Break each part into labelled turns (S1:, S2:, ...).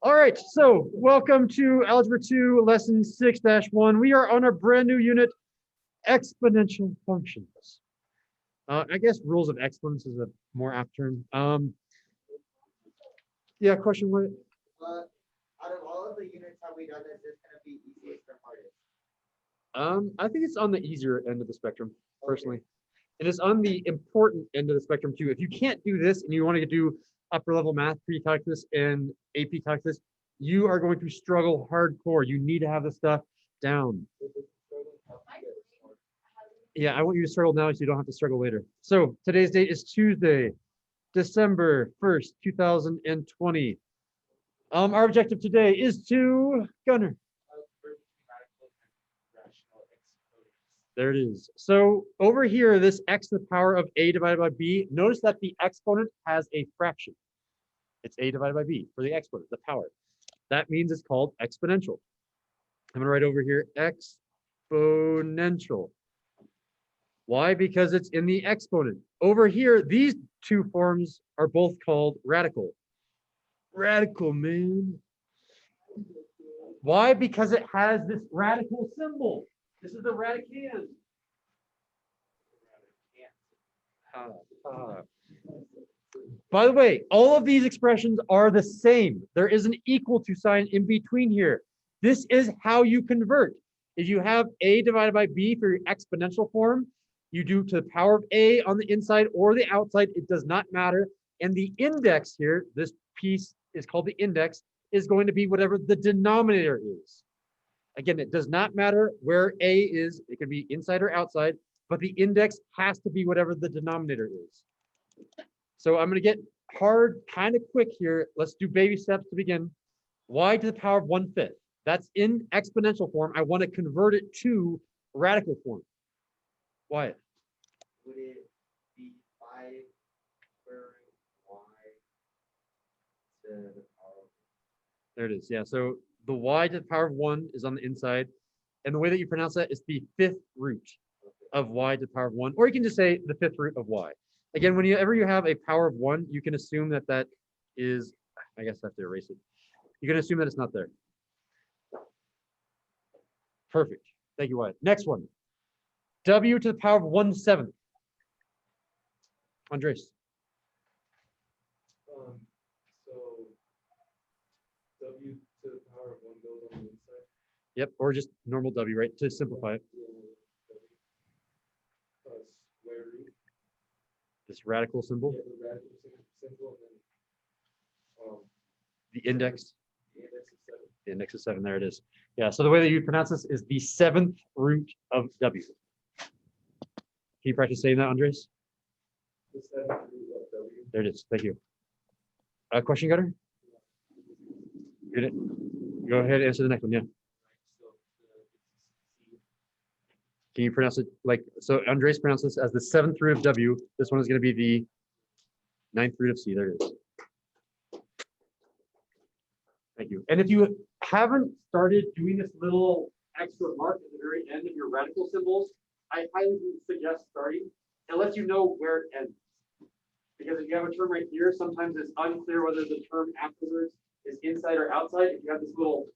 S1: All right, so welcome to Algebra 2, Lesson 6-1. We are on a brand new unit, exponential functions. I guess rules of exponents is a more apt term. Yeah, question what?
S2: Out of all of the units, have we done this? Is going to be easiest or hardest?
S1: I think it's on the easier end of the spectrum, personally. And it's on the important end of the spectrum too. If you can't do this and you want to do upper level math, pre-calculus and AP calculus, you are going to struggle hardcore. You need to have this stuff down. Yeah, I want you to struggle now so you don't have to struggle later. So today's date is Tuesday, December 1st, 2020. Our objective today is to Gunner. There it is. So over here, this x to the power of a divided by b, notice that the exponent has a fraction. It's a divided by b for the exponent, the power. That means it's called exponential. I'm going to write over here exponential. Why? Because it's in the exponent. Over here, these two forms are both called radical. Radical, man. Why? Because it has this radical symbol. This is the radicand. By the way, all of these expressions are the same. There is an equal to sign in between here. This is how you convert. If you have a divided by b for your exponential form, you do to the power of a on the inside or the outside. It does not matter. And the index here, this piece is called the index, is going to be whatever the denominator is. Again, it does not matter where a is. It can be inside or outside, but the index has to be whatever the denominator is. So I'm going to get hard kind of quick here. Let's do baby steps to begin. Y to the power of 1/5. That's in exponential form. I want to convert it to radical form. Wyatt.
S2: Would it be 5 squared y to the power of?
S1: There it is. Yeah. So the y to the power of 1 is on the inside. And the way that you pronounce that is the 5th root of y to the power of 1. Or you can just say the 5th root of y. Again, whenever you have a power of 1, you can assume that that is, I guess I have to erase it. You can assume that it's not there. Perfect. Thank you, Wyatt. Next one. W to the power of 1/7. Andres.
S3: So W to the power of 1 goes on the inside.
S1: Yep, or just normal W, right? To simplify it.
S3: Square root.
S1: This radical symbol.
S3: Yeah, the radical symbol, and then
S1: The index.
S3: the index is 7.
S1: The index is 7. There it is. Yeah, so the way that you pronounce this is the 7th root of W. Can you practice saying that, Andres?
S3: The 7th root of W.
S1: There it is. Thank you. Question, Gunner? Good. Go ahead and answer the next one. Yeah. Can you pronounce it like, so Andres pronounced this as the 7th root of W. This one is going to be the 9th root of C. There it is. Thank you. And if you haven't started doing this little extra mark at the very end of your radical symbols, I highly suggest starting. It lets you know where it ends. Because if you have a term right here, sometimes it's unclear whether the term afterwards is inside or outside. If you have this little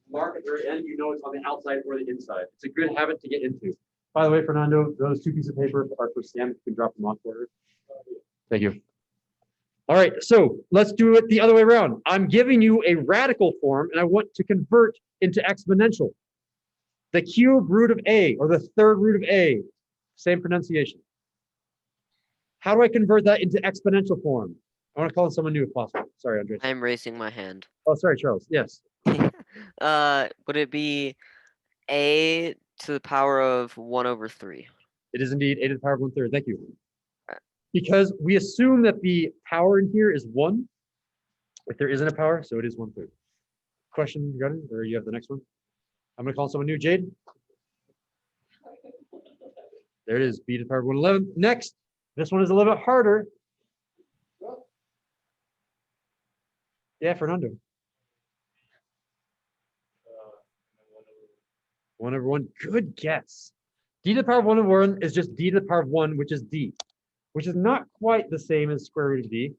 S1: mark at the very end, you know it's on the outside or the inside. It's a good habit to get into. By the way, Fernando, those 2 pieces of paper are for Sam. You can drop them off for her. Thank you. All right, so let's do it the other way around. I'm giving you a radical form, and I want to convert into exponential. The cube root of a, or the 3rd root of a, same pronunciation. How do I convert that into exponential form? I want to call on someone new if possible. Sorry, Andres.
S4: I'm raising my hand.
S1: Oh, sorry, Charles. Yes.
S4: Would it be a to the power of 1/3?
S1: It is indeed a to the power of 1/3. Thank you.
S4: Right.
S1: Because we assume that the power in here is 1. If there isn't a power, so it is 1/3. Question, you got it? Or you have the next one? I'm going to call someone new. Jade? There it is. B to the power of 1/11. Next. This one is a little bit harder. Yeah, Fernando. 1/1. Good guess. D to the power of 1/1 is just D to the power of 1, which is D, which is not quite the same as square root of D.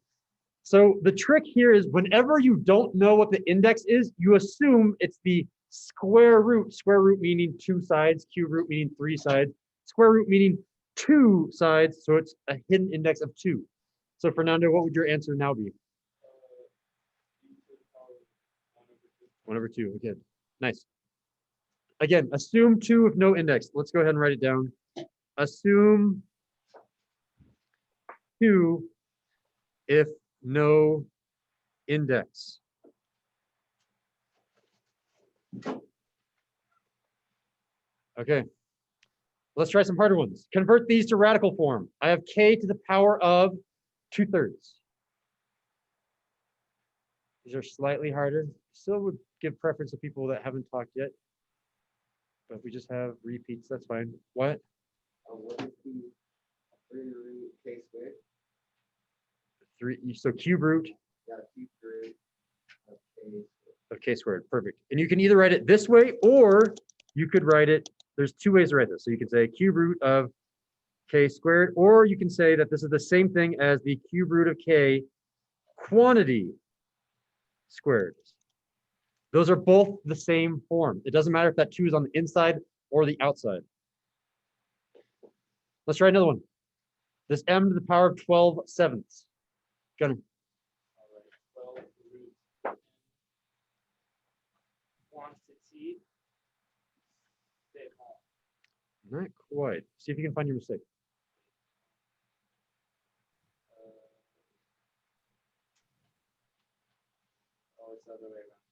S1: So the trick here is whenever you don't know what the index is, you assume it's the square root meaning 2 sides, cube root meaning 3 sides, square root meaning 2 sides, so it's a hidden index of 2. So Fernando, what would your answer now be? 1/2. Okay, nice. Again, assume 2 with no index. Let's go ahead and write it down. Assume 2 if no index. Okay. Let's try some harder ones. Convert these to radical form. I have k to the power of 2/3. These are slightly harder. Still would give preference to people that haven't talked yet. But if we just have repeats, that's fine. What?
S2: What is the 3 root k squared?
S1: 3. So cube root
S2: Yeah, cube root of k squared.
S1: of k squared. Perfect. And you can either write it this way, or you could write it, there's 2 ways to write this. So you can say cube root of k squared, or you can say that this is the same thing as the cube root of k quantity squared. Those are both the same form. It doesn't matter if that 2 is on the inside or the outside. Let's try another one. This m to the power of 12/7. Gunnar.
S3: 12 root quantity.
S1: Not quite. See if you can find your mistake.
S3: Oh, it's the other way around.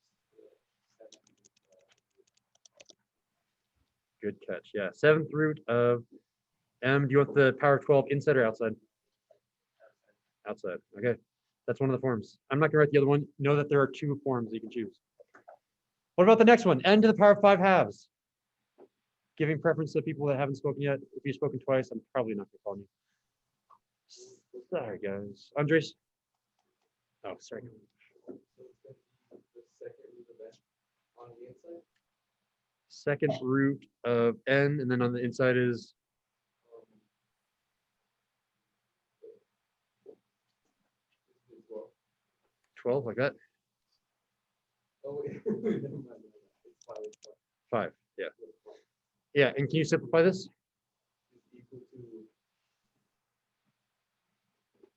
S1: Good catch. Yeah. 7th root of m. Do you want the power of 12 inside or outside? Outside. Okay. That's one of the forms. I'm not going to write the other one. Know that there are 2 forms you can choose. What about the next one? N to the power of 5 halves. Giving preference to people that haven't spoken yet. If you've spoken twice, I'm probably not going to call you. Sorry, guys. Andres? Oh, sorry.
S3: The second root of n on the inside.
S1: 2nd root of n, and then on the inside is
S3: Is 12.
S1: 12, like that.
S3: Oh, wait. Never mind. It's 5.
S1: 5. Yeah. Yeah. And can you simplify this?
S3: Is equal to.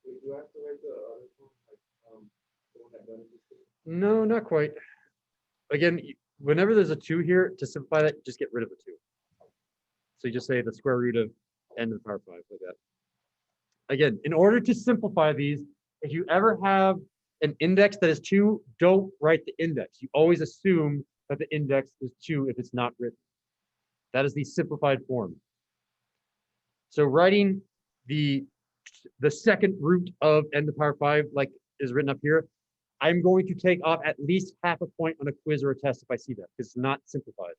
S3: Wait, do I have to write the other form? Like, the one that done it?
S1: No, not quite. Again, whenever there's a 2 here, to simplify that, just get rid of the 2. So you just say the square root of n to the power of 5, like that. Again, in order to simplify these, if you ever have an index that is 2, don't write the index. You always assume that the index is 2 if it's not written. That is the simplified form. So writing the 2nd root of n to the power of 5, like is written up here, I'm going to take off at least half a point on a quiz or a test if I see that, because it's not simplified.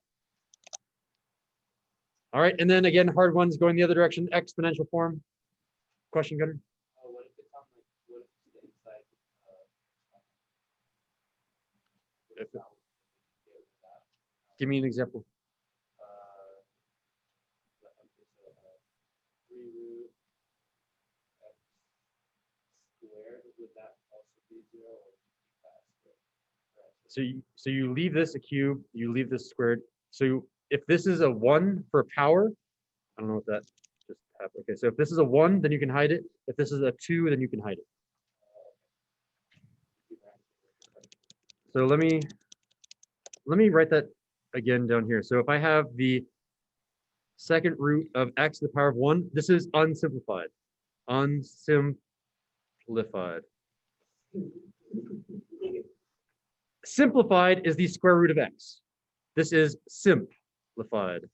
S1: All right, and then again, hard ones going the other direction, exponential form. Question, Gunnar?
S3: What if it's on like, what if it's the inside?
S1: If- Give me an example.
S3: 3 root x squared, would that also be 0 or that squared?
S1: So you leave this a cube, you leave this squared. So if this is a 1 for power, I don't know what that just happened. Okay, so if this is a 1, then you can hide it. If this is a 2, then you can hide it. So let me write that again down here. So if I have the 2nd root of x to the power of 1, this is unsimplified. Unsimplified. Simplified is the square root of x. This is simplified.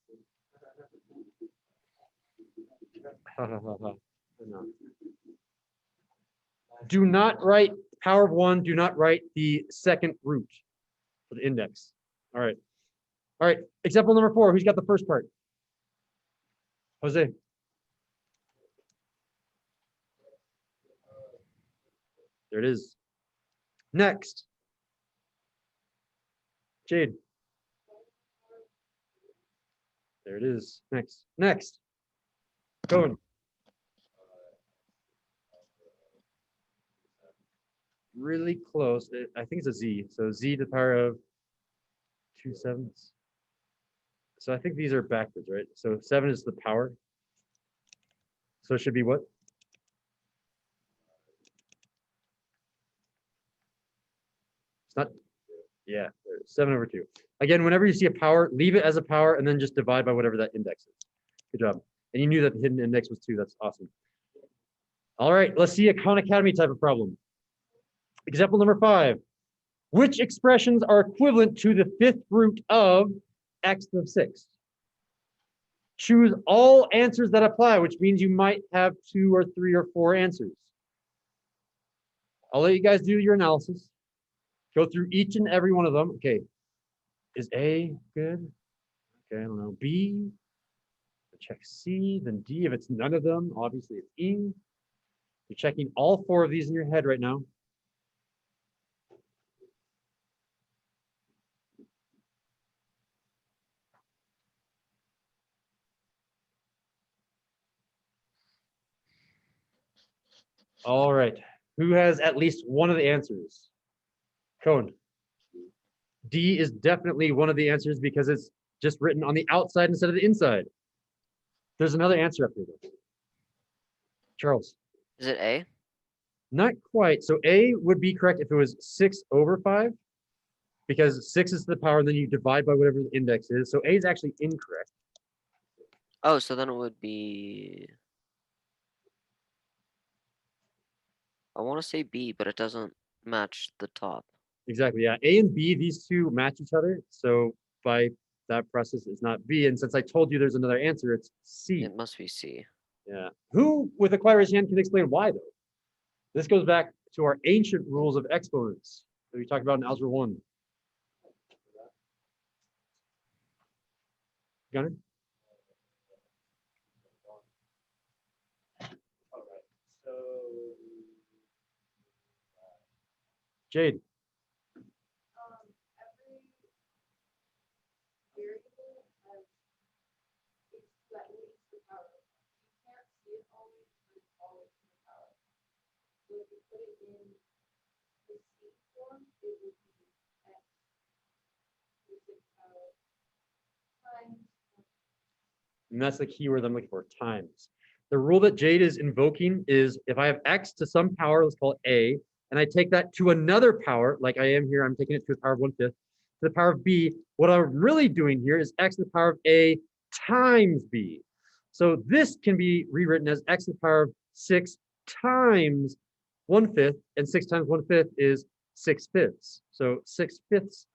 S1: No. Do not write power of 1. Do not write the 2nd root for the index. All right. All right. Example number 4. Who's got the first part? Jose. There it is. Next. Jade. There it is. Next. Next. Going. really close. I think it's a z. So z to the power of 2 sevenths. So I think these are backwards, right? So 7 is the power. So it should be what? It's not, yeah, 7/2. Again, whenever you see a power, leave it as a power and then just divide by whatever that index is. Good job. And you knew that the hidden index was 2. That's awesome. All right, let's see a Khan Academy type of problem. Example number 5. Which expressions are equivalent to the 5th root of x to the 6th? Choose all answers that apply, which means you might have 2 or 3 or 4 answers. I'll let you guys do your analysis. Go through each and every one of them. Okay, is A good? Okay, I don't know. B, check C, then D. If it's none of them, obviously it's E. You're checking all 4 of these in your head right now. All right. Who has at least one of the answers? Cone. D is definitely one of the answers because it's just written on the outside instead of the inside. There's another answer up here, though. Charles.
S4: Is it A?
S1: Not quite. So A would be correct if it was 6/5, because 6 is the power, and then you divide by whatever the index is. So A is actually incorrect.
S4: Oh, so then it would be. I want to say B, but it doesn't match the top.
S1: Exactly. Yeah. A and B, these two match each other. So by that process, it's not B. And since I told you there's another answer, it's C.
S4: It must be C.
S1: Yeah. Who, with a quiet raised hand, can explain why, though? This goes back to our ancient rules of exponents that we talked about in Algebra 1. Gunnar? Jade?
S5: Every variable has its that leads to power. You can't see it always, but it's always in the power. So if you put it in the C form, it would be x to the sixth power times.
S1: And that's the key word I'm looking for, times. The rule that Jade is invoking is if I have x to some power, let's call it a, and I take that to another power, like I am here, I'm taking it to the power of 1/5, to the power of b, what I'm really doing here is x to the power of a times b. So this can be rewritten as x to the power of 6 times 1/5, and 6 times 1/5 is 6/5. So 6/5.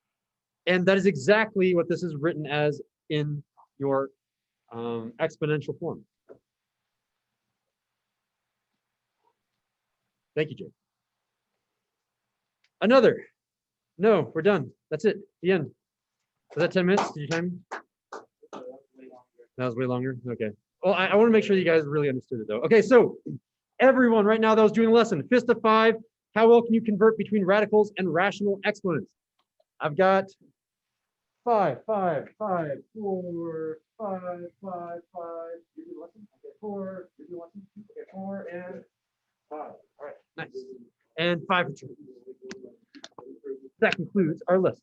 S1: And that is exactly what this is written as in your exponential form. Thank you, Jay. Another. No, we're done. That's it. The end. Was that 10 minutes? Did you time me? That was way longer. Okay. Well, I want to make sure you guys really understood it, though. Okay, so everyone right now that was doing the lesson, fist of 5. How well can you convert between radicals and rational exponents? I've got 5, 5, 5, 4, 5, 5, 5. You do the lesson? Okay, 4. You do the lesson? Okay, 4 and 5. All right, nice. And 5 for 2. That concludes our lesson.